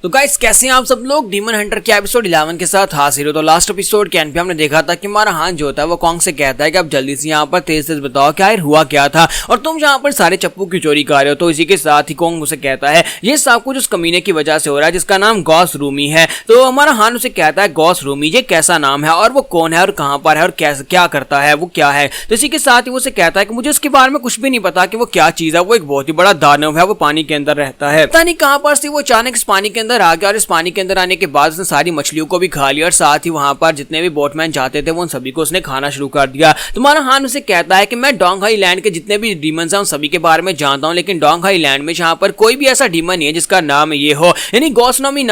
तो गाइस कैसे हैं आप सब लोग। डीमन हंटर के एपिसोड 11 के साथ हाजिर हो। तो लास्ट एपिसोड के एंड पे हमने देखा था कि हमारा हान जो होता है वो कॉन्ग से कहता है कि आप जल्दी से यहाँ पर तेज तेज बताओ क्या हुआ क्या था और तुम यहाँ पर सारे चप्पू की चोरी कर रहे हो। तो इसी के साथ ही कॉन्ग उसे कहता है ये सब कुछ उस कमीने की वजह से हो रहा है जिसका नाम गॉस रूमी है। तो हमारा हान उसे कहता है गॉस रूमी ये कैसा नाम है और वो कौन है और कहाँ पर है और क्या करता है वो क्या है। तो इसी के साथ ही वो उसे कहता है कि मुझे उसके बारे में कुछ भी नहीं पता कि वो क्या चीज है। वो एक बहुत ही बड़ा दानव है, वो पानी के अंदर रहता है, पता नहीं कहाँ पर से वो अचानक इस पानी के अंदर आ गया और इस पानी के अंदर आने के बाद उसने सारी मछलियों को भी खा लिया और साथ ही वहां पर जितने भी बोटमैन जाते थे वो उन सभी को उसने खाना शुरू कर दिया। तुम्हारा हान उसे कहता है कि मैं डोंग हाई लैंड के जितने भी डीमंस हैं उन सभी के बारे में जानता हूं, लेकिन डोंग हाई लैंड में जहां पर कोई भी ऐसा डीमन नहीं है जिसका नाम ये हो, यानी गॉसरूमी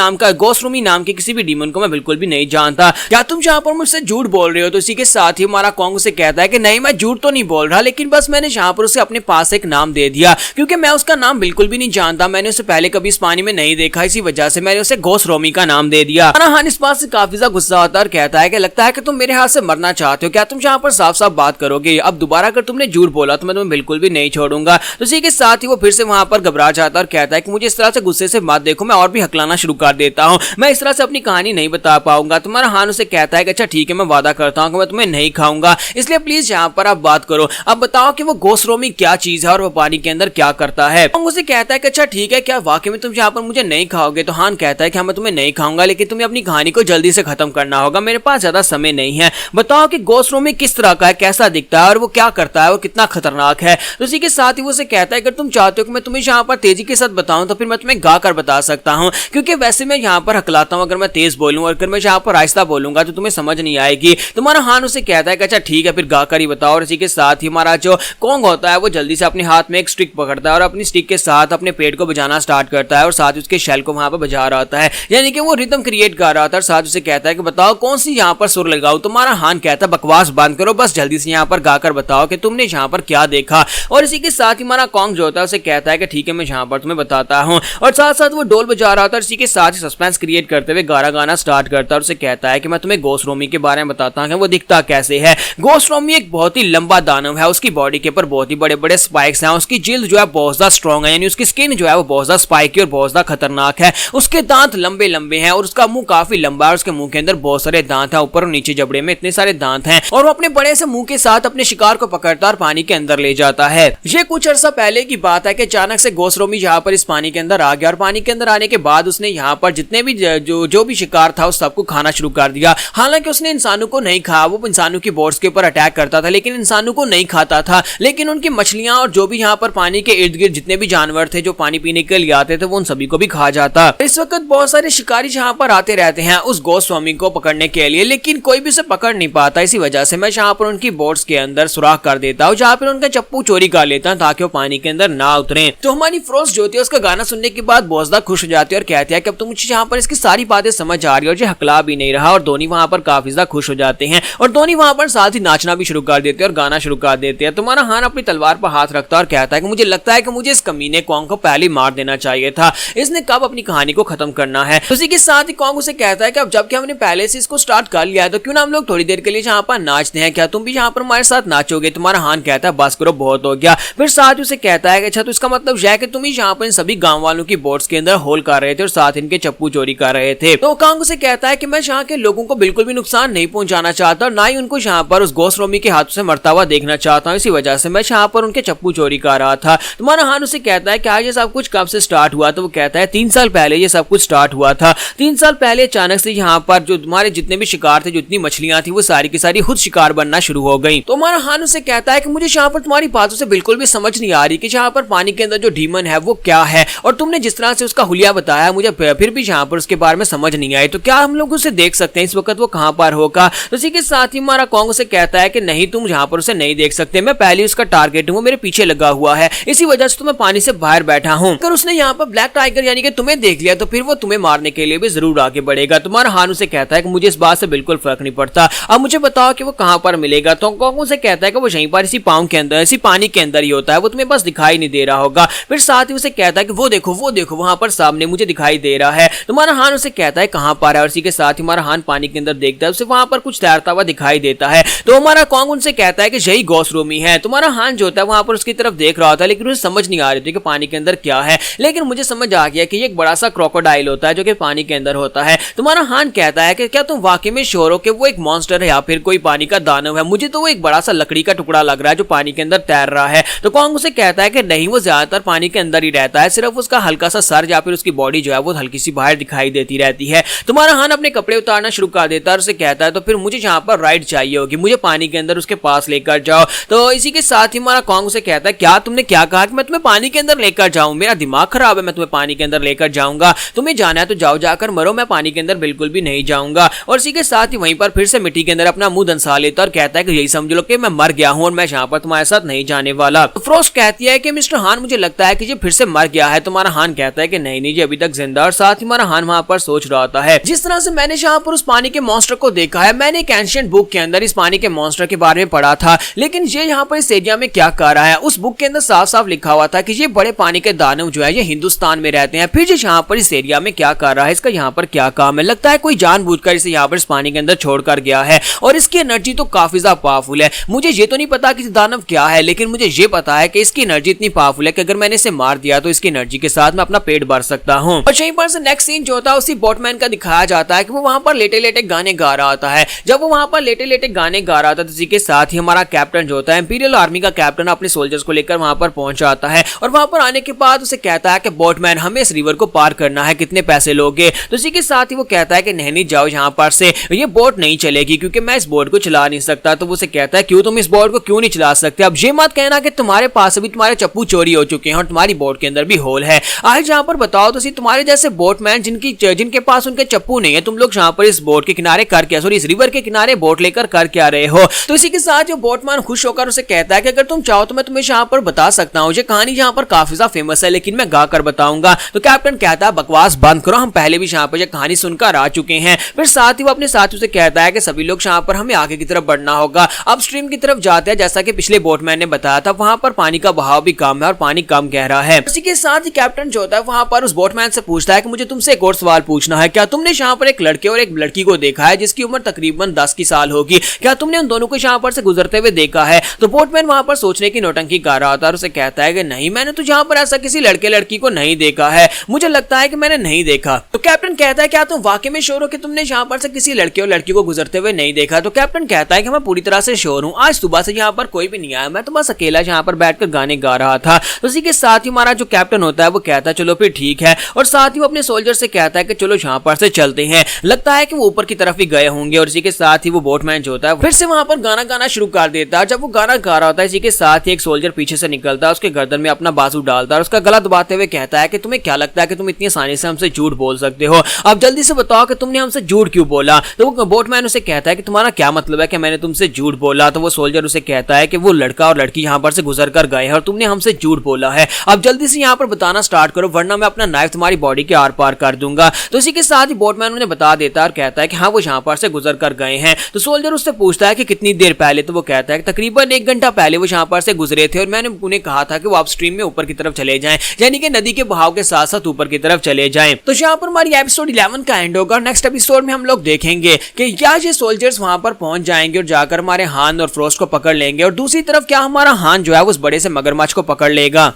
नाम के किसी भी डीमन को मैं बिल्कुल भी नहीं जानता। क्या तुम जहां पर मुझसे झूठ बोल रहे हो। तो इसी के साथ ही हमारा कॉन्ग उसे कहता है कि नहीं मैं झूठ तो नहीं बोल रहा, लेकिन बस मैंने जहां पर उसे अपने पास एक नाम दे दिया क्योंकि मैं उसका नाम बिल्कुल भी नहीं जानता, मैंने उसे पहले कभी इस पानी में नहीं देखा, इसी वजह से मैंने उसे गॉस रोमी का नाम दे दिया। हान इस बात से काफी ज्यादा गुस्सा होता है और कहता है कि लगता है कि तुम मेरे हाथ से मरना चाहते हो, क्या तुम यहाँ पर साफ साफ बात करोगे। अब दोबारा अगर तुमने झूठ बोला तो मैं तुम्हें बिल्कुल भी नहीं छोड़ूंगा। तो इसी के साथ ही वो फिर से वहां पर घबरा जाता है और कहता है कि मुझे इस तरह से गुस्से से मत देखो, मैं और भी हकलाना शुरू कर देता हूँ, मैं इस तरह से अपनी कहानी नहीं बता पाऊंगा। तुम्हारा हान उसे कहता है कि अच्छा ठीक है मैं वादा करता हूँ कि मैं तुम्हें नहीं खाऊंगा, इसलिए प्लीज यहाँ पर आप बात करो, अब बताओ कि वो गॉस रोमी क्या चीज है और वो पानी के अंदर क्या करता है। उसे कहता है कि अच्छा ठीक है क्या वाकई में तुम यहाँ पर मुझे नहीं खाओगे। तो हान कहता है कि मैं तुम्हें नहीं खाऊंगा, लेकिन तुम्हें अपनी कहानी को जल्दी से खत्म करना होगा, मेरे पास ज्यादा समय नहीं है, बताओ कि गॉस रोमी किस तरह का है, कैसा दिखता है और वो क्या करता है और कितना खतरनाक है। तो इसी के साथ ही वो उसे कहता है अगर तुम चाहते हो कि मैं तुम्हें यहाँ पर तेजी के साथ बताऊं तो फिर मैं तुम्हें गा कर बता सकता हूँ, क्योंकि वैसे मैं यहाँ पर हकलाता हूँ, अगर मैं तेज बोलूँ और अगर मैं यहाँ पर आहिस्ता बोलूंगा तो तुम्हें समझ नहीं आएगी। तुम्हारा हान उसे कहता है कि अच्छा ठीक है फिर गा कर ही बताओ। और इसी के साथ ही हमारा जो कॉन्ग होता है वो जल्दी से अपने हाथ में एक स्टिक पकड़ता है और अपनी स्टिक के साथ अपने पेट को बजाना स्टार्ट करता है और साथ उसके शेल को वहां पर बजा रहा होता है, यानी कि वो रिदम क्रिएट कर रहा था। और साथ उसे कहता है कि बताओ कौन सी यहाँ पर सुर लगाऊं। तुम्हारा हान कहता है बकवास बंद करो, बस जल्दी से यहाँ पर गाकर बताओ कि तुमने यहाँ पर क्या देखा। और इसी के साथ ही हमारा कॉन्ग जो होता है उसे कहता है कि ठीक है मैं यहाँ पर तुम्हें बताता हूँ। और साथ साथ वो डोल बजा रहा था और इसी के साथ ही सस्पेंस क्रिएट करते हुए गाना स्टार्ट करता है और उसे कहता है कि मैं तुम्हें गॉस रोमी के बारे में बताता हूँ कि वो दिखता कैसे है। गॉस रोमी एक बहुत ही लंबा दानव है, उसकी बॉडी के ऊपर बहुत ही बड़े बड़े स्पाइक्स हैं, उसकी जिल्द जो है बहुत ज्यादा स्ट्रॉन्ग है, यानी उसकी स्किन जो है वो बहुत ज्यादा स्पाइकी और बहुत ज्यादा खतरनाक है। उसके दांत लंबे लंबे हैं और उसका मुंह काफी लंबा है, उसके मुंह के अंदर बहुत सारे दांत हैं, ऊपर और नीचे जबड़े में इतने सारे दांत हैं और वो अपने बड़े से मुंह के साथ अपने शिकार को पकड़ता और पानी के अंदर ले जाता है। ये कुछ अर्सा पहले की बात है कि अचानक से गॉस रोमी यहाँ पर इस पानी के अंदर आ गया और पानी के अंदर आने के बाद उसने यहाँ पर जितने भी जो भी शिकार था उस सबको खाना शुरू कर दिया। हालांकि उसने इंसानों को नहीं खाया, वो इंसानों की बोट्स के ऊपर अटैक करता था लेकिन इंसानों को नहीं खाता था, लेकिन उनकी मछलियां और जो भी यहाँ पर पानी के इर्द गिर्द जितने भी जानवर थे जो पानी पीने के लिए आते थे वो उन सभी को भी खा जाता। इस वक्त बहुत सारे शिकारी यहाँ पर आते रहते हैं उस गॉस रोमी को पकड़ने के लिए, लेकिन कोई भी उसे पकड़ नहीं पाता। इसी वजह से मैं यहाँ पर उनकी बोट्स के अंदर सुराख कर देता हूँ जहाँ पर उनका चप्पू चोरी कर लेता हूँ ताकि वो पानी के अंदर ना उतरे। तो हमारी फ्रोस्ट जो होती है उसका गाना सुनने के बाद बहुत ज्यादा खुश हो जाती है और कहती है कि अब तो मुझे यहाँ पर इसकी सारी बातें समझ आ रही है और ये हकला भी नहीं रहा। और दोनों वहां पर काफी ज्यादा खुश हो जाते हैं और दोनों वहां पर साथ ही नाचना भी शुरू कर देते हैं और गाना शुरू कर देते हैं। तुम्हारा हान अपनी तलवार पर हाथ रखता है और कहता है कि मुझे लगता है कि मुझे इस कमीने कॉन्ग को पहले मार देना चाहिए था, इसने कब अपनी कहानी को खत्म करना है। उसी के साथ ही कॉन्ग उसे कहता है कि अब जबकि हमने पहले से इसको स्टार्ट कर लिया है तो क्यों ना हम लोग थोड़ी देर के लिए यहाँ पर नाचते हैं, क्या तुम भी यहाँ पर हमारे साथ नाचोगे। तुम्हारा हान कहता है बस करो बहुत हो गया। फिर साथ ही उसे कहता है कि अच्छा तो इसका मतलब यह है कि तुम ही यहाँ पर इन सभी गांव वालों की बोट्स के अंदर होल कर रहे थे और साथ इनके चप्पू चोरी कर रहे थे। तो कॉन्ग उसे कहता है कि मैं यहाँ के लोगों को बिल्कुल भी नुकसान नहीं पहुंचाना चाहता और ना ही उनको यहाँ पर उस गॉस रोमी के हाथों से मरता हुआ देखना चाहता हूँ, इसी वजह से मैं यहाँ पर उनके चप्पू चोरी कर रहा था। तुम्हारा हान उसे कहता है कि आज ये सब कुछ कब से स्टार्ट हुआ। तो वो कहता है 3 साल पहले ये सब कुछ स्टार्ट हुआ था। 3 साल पहले अचानक से यहाँ पर जो तुम्हारे जितने भी शिकार थे, जितनी मछलियां थी वो सारी की सारी खुद शिकार बनना शुरू हो गई। तो हमारा हान उसे कहता है कि मुझे यहाँ पर तुम्हारी बातों से बिल्कुल भी समझ नहीं आ रही कि यहाँ पर पानी के अंदर जो डीमन है वो क्या है और तुमने जिस तरह से उसका हुलिया बताया मुझे फिर भी यहाँ पर उसके बारे में समझ नहीं आई, तो क्या हम लोग उसे देख सकते हैं इस वक्त वो कहाँ पर होगा। तो इसी के साथ ही हमारा कॉन्ग उसे कहता है कि नहीं तुम यहाँ पर उसे नहीं देख सकते, मैं पहले उसका टारगेट हूँ, वो मेरे पीछे लगा हुआ है, इसी वजह से तुम्हें पानी से बाहर बैठा हूँ। अगर उसने यहाँ पर ब्लैक टाइगर यानी कि तुम्हें देख लिया तो फिर वो तुम्हें मारने के लिए भी जरूर आगे बढ़ेगा। तुम्हारा हान उसे कहता है कि मुझे इस बात से बिल्कुल फर्क नहीं पड़ता, अब मुझे बताओ कि वो कहाँ पर मिलेगा। तो कॉन्ग उसे कहता है कि वो यहीं पर इसी पाँव के अंदर इसी पानी के अंदर ही होता है, वो तुम्हें बस दिखाई नहीं दे रहा होगा। फिर साथ ही उसे कहता है कि वो देखो वहां पर सामने मुझे दिखाई दे रहा है। तुम्हारा हान उसे कहता है कहां पर है और इसी के साथ ही हमारा हान पानी के अंदर देखता है, उसे वहां पर कुछ तैरता हुआ दिखाई देता है। तो हमारा कॉन्ग उनसे कहता है कि यही गॉस रोमी है। तुम्हारा हान जो होता है वहां पर उसकी तरफ देख रहा होता है लेकिन उसे समझ नहीं आ रही थी कि पानी के अंदर क्या है, लेकिन मुझे समझ आ गया कि ये एक बड़ा सा क्रोकोडाइल होता है जो कि पानी के अंदर होता है। तुम्हारा हान कहता है कि क्या तुम वाकई में श्योर हो कि वो एक मॉन्स्टर है या फिर कोई पानी का दानव है, मुझे तो वो एक बड़ा सा लकड़ी का टुकड़ा लग रहा है जो पानी के अंदर तैर रहा है। तो कॉन्ग उसे कहता है कि नहीं, वो ज्यादातर पानी के अंदर ही रहता है, सिर्फ उसका हल्का सा सर या फिर उसकी बॉडी जो है वो हल्की सी बाहर दिखाई देती रहती है। तुम्हारा हान अपने कपड़े उतारना शुरू कर देता है और उसे कहता है तो फिर मुझे जहां पर राइड चाहिए होगी, मुझे पानी के अंदर उसके पास लेकर जाओ। तो इसी के साथ ही हमारा कॉन्ग उसे कहता है क्या तुमने क्या कहा कि मैं तुम्हें पानी के अंदर लेकर जाऊं, मेरा दिमाग खराब है, मैं तुम्हें पानी के अंदर लेकर जाऊंगा, तुम्हें जाना है तो जाओ जाकर मरो, मैं पानी के अंदर बिल्कुल भी नहीं जाऊंगा। और इसी के साथ ही वहीं पर फिर से मिट्टी के अंदर अपना मुंह दंसा लेता है और कहता है कि यही समझ लो कि मैं मर गया हूं और मैं यहाँ पर तुम्हारे साथ नहीं जाने वाला। तो फ्रोस्ट कहती है कि मिस्टर हान मुझे लगता है कि ये फिर से मर गया है। तुम्हारा हान कहता है कि नहीं नहीं, ये अभी तक जिंदा। और साथ ही हमारा हान वहां पर सोच रहा होता है जिस तरह से मैंने यहाँ पर उस पानी के मॉन्स्टर को देखा है, मैंने एक एंशिएंट बुक के अंदर इस पानी के मॉन्स्टर के बारे में पढ़ा था, लेकिन ये यहाँ पर इस एरिया में क्या कर रहा है। उस बुक के अंदर साफ साफ लिखा हुआ था कि ये बड़े पानी के दानव जो है ये हिंदुस्तान में रहते हैं, फिर ये यहाँ पर इस एरिया में क्या कर रहा है, इसका यहाँ पर क्या काम है। लगता है कोई जानबूझकर इसे यहाँ पर इस पानी के अंदर छोड़कर गया है और इसकी एनर्जी तो काफी ज्यादा पावरफुल है। मुझे ये तो नहीं पता कि दानव क्या है, लेकिन मुझे ये पता है कि इसकी एनर्जी इतनी पावरफुल है कि अगर मैंने इसे मार दिया तो इसकी एनर्जी के साथ मैं अपना पेट भर सकता हूँ। और यहीं पर से नेक्स्ट सीन जो होता है उसी बोटमैन का दिखाया जाता है कि वो वहां पर लेटे लेटे गाने गा रहा होता है। जब वो वहां पर लेटे लेटे गाने गा रहा था तो इसी के साथ ही हमारा कैप्टन जो होता है, इंपीरियल आर्मी का कैप्टन, अपने सोल्जर्स को लेकर वहां पर पहुंच जाता है और वहां पर आने के बाद उसे कहता है कि बोटमैन हमें इस रिवर को पार करना है, कितने पैसे लोगे। तो इसी के साथ ही वो कहता है कि नहीं जाओ यहाँ पर से, ये बोट नहीं चलेगी क्योंकि मैं इस बोट को चला नहीं सकता। तो वो उसे कहता है क्यों, तुम इस बोट को क्यों नहीं चला सकते। अब ये मत कहना कि तुम्हारे पास अभी तुम्हारे चप्पू चोरी हो चुके हैं और तुम्हारी बोट के अंदर भी होल है। आज यहाँ पर बताओ तो तुम्हारे जैसे बोटमैन जिनके पास उनके चप्पू नहीं है, तुम लोग यहाँ पर इस बोट के किनारे कर क्या, सॉरी इस रिवर के किनारे बोट लेकर कर क्या रहे हो। तो इसी के साथ जो बोटमैन खुश होकर उसे कहता है कि अगर तुम चाहो तो मैं तुम्हें यहाँ पर बता सकता हूँ, ये कहानी यहाँ पर काफी ज्यादा फेमस है लेकिन मैं गा कर बताऊंगा। तो कैप्टन कहता है बकवास बंद करो, हम पहले भी यहाँ पर ये कहानी सुनकर आ चुके हैं। फिर साथ ही वो अपने साथियों से कहता है कि सभी लोग यहाँ पर हमें आगे की तरफ बढ़ना होगा, अब स्ट्रीम की तरफ जाते हैं। जैसा कि पिछले बोटमैन ने बताया था वहां पर पानी का बहाव भी कम है और पानी कम गहरा है। इसी के साथ ही कैप्टन जो होता है वहां पर उस बोटमैन से पूछता है कि मुझे तुमसे एक और सवाल पूछना है, क्या तुमने यहाँ पर एक लड़के और एक लड़की को देखा है जिसकी उम्र तकरीबन 10 की साल होगी, क्या तुमने उन दोनों को यहाँ पर से गुजरते हुए देखा है। तो बोटमैन वहां पर सोचने की नौटंकी कर रहा था और उसे कहता है कि नहीं, मैंने तो यहाँ पर ऐसा किसी लड़के लड़की को नहीं देखा है, मुझे लगता है कि मैंने नहीं देखा। तो कैप्टन कहता है क्या तुम वाकई में श्योर हो कि तुमने यहाँ पर से किसी लड़के और लड़की को गुजरते हुए नहीं देखा। तो कैप्टन कहता है कि मैं पूरी तरह से श्योर हूँ, आज सुबह से यहाँ पर कोई भी नहीं आया, मैं तो बस अकेला यहाँ पर बैठकर गाने गा रहा था। तो इसी के साथ ही हमारा जो कैप्टन होता है वो कहता है चलो फिर ठीक है, और साथ ही वो अपने सोल्जर से कहता है कि चलो यहाँ पर से चलते हैं। लगता है कि वो ऊपर की तरफ ही गए होंगे और इसी के साथ ही वो बोटमैन जो होता है फिर से वहां पर गाना गाना शुरू कर देता है। जब वो गाना गा रहा होता है इसी के साथ ही एक सोल्जर पीछे से निकलता है, उसके गर्दन में अपना बाजू डालता है और उसका गला दबाते हुए कहता है कि तुम्हें क्या लगता है कि तुम इतनी आसानी से हमसे झूठ बोल सकते हो, अब जल्दी से बताओ कि तुमने हमसे झूठ क्यों बोला। तो वो बोटमैन उसे कहता है कि तुम्हारा क्या मतलब है कि मैंने तुमसे झूठ बोला। तो वो सोल्जर उसे कहता है कि वो लड़का और लड़की यहाँ पर से गुजर कर गए हैं और तुमने हमसे झूठ बोला है, अब जल्दी से यहाँ पर बताना स्टार्ट करो वरना मैं अपना नाइफ तुम्हारी बॉडी के आर पार कर दूंगा। तो इसी के साथ ही बोटमैन उन्हें बता देता है और कहता है कि हाँ वो यहाँ पर से गुजर कर गए हैं। तो सोल्जर उससे पूछता है कि कितनी देर पहले। तो वो कहता है कि तकरीबन 1 घंटा पहले वो यहाँ पर से गुजरे थे और मैंने उन्हें कहा था कि वो अपस्ट्रीम में ऊपर की तरफ चले जाएं, यानी कि नदी के बहाव के साथ साथ ऊपर की तरफ चले जाएं। तो यहाँ पर हमारी एपिसोड 11 का एंड होगा। नेक्स्ट एपिसोड में हम लोग देखेंगे कि क्या ये सोल्जर्स वहां पर पहुंच जाएंगे और जाकर हमारे हान और फ्रोस्ट को पकड़ लेंगे, और दूसरी तरफ क्या हमारा हान जो है उस बड़े से मगरमच्छ को पकड़ लेगा।